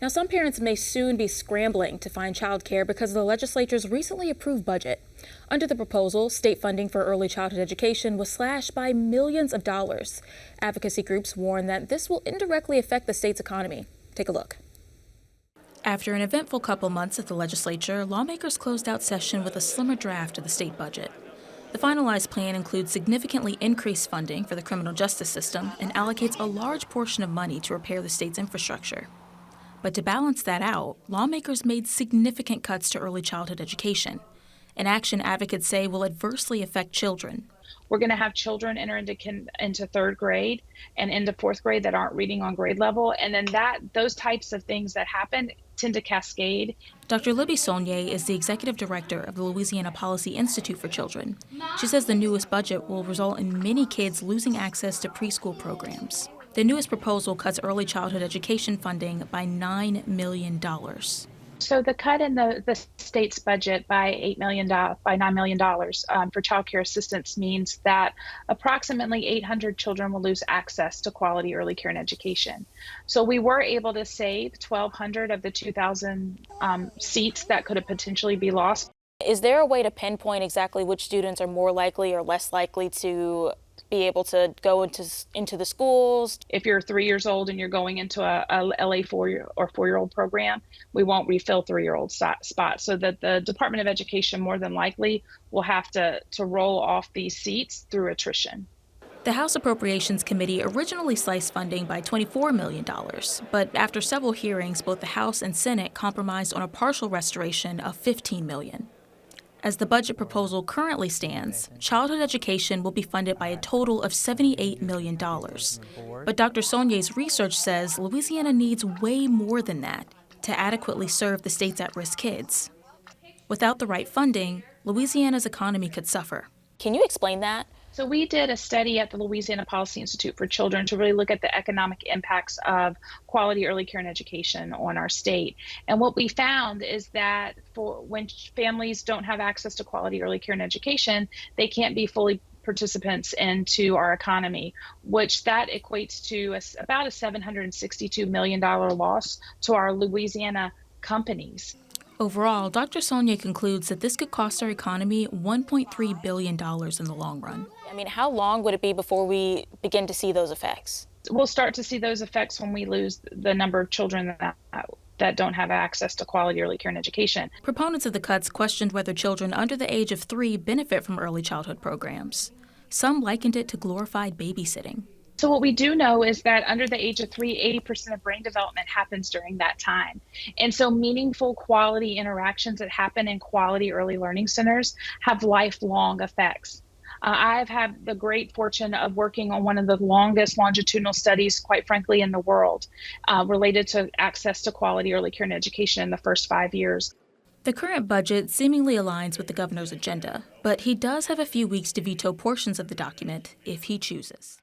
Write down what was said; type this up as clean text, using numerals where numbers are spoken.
Now, some parents may soon be scrambling to find childcare because of the legislature's recently approved budget. Under the proposal, state funding for early childhood education was slashed by millions of dollars. Advocacy groups warn that this will indirectly affect the state's economy. Take a look. After an eventful couple months at the legislature, lawmakers closed out session with a slimmer draft of the state budget. The finalized plan includes significantly increased funding for the criminal justice system and allocates a large portion of money to repair the state's infrastructure. But to balance that out, lawmakers made significant cuts to early childhood education, an action advocates say will adversely affect children. We're going to have children enter into third grade and into fourth grade that aren't reading on grade level, and then those types of things that happen tend to cascade. Dr. Libby Saulnier is the executive director of the Louisiana Policy Institute for Children. She says the newest budget will result in many kids losing access to preschool programs. The newest proposal cuts early childhood education funding by $9 million. So the cut in the state's budget by $9 million for child care assistance means that approximately 800 children will lose access to quality early care and education. So we were able to save 1,200 of the 2,000 seats that could have potentially be lost. Is there a way to pinpoint exactly which students are more likely or less likely to be able to go into the schools? If you're 3 years old and you're going into a LA 4-year-old program, we won't refill 3-year-old spots. So that the Department of Education more than likely will have to roll off these seats through attrition. The House Appropriations Committee originally sliced funding by $24 million, but after several hearings, both the House and Senate compromised on a partial restoration of $15 million. As the budget proposal currently stands, childhood education will be funded by a total of $78 million. But Dr. Saulnier's research says Louisiana needs way more than that to adequately serve the state's at-risk kids. Without the right funding, Louisiana's economy could suffer. Can you explain that? So we did a study at the Louisiana Policy Institute for Children to really look at the economic impacts of quality early care and education on our state. And what we found is that when families don't have access to quality early care and education, they can't be fully participants into our economy, which that equates to about a $762 million loss to our Louisiana companies. Overall, Dr. Saulnier concludes that this could cost our economy $1.3 billion in the long run. I mean, how long would it be before we begin to see those effects? We'll start to see those effects when we lose the number of children that don't have access to quality early care and education. Proponents of the cuts questioned whether children under the age of 3 benefit from early childhood programs. Some likened it to glorified babysitting. So what we do know is that under the age of 3, 80% of brain development happens during that time. And so meaningful quality interactions that happen in quality early learning centers have lifelong effects. I've had the great fortune of working on one of the longest longitudinal studies, quite frankly, in the world, related to access to quality early care and education in the first 5 years. The current budget seemingly aligns with the governor's agenda, but he does have a few weeks to veto portions of the document if he chooses.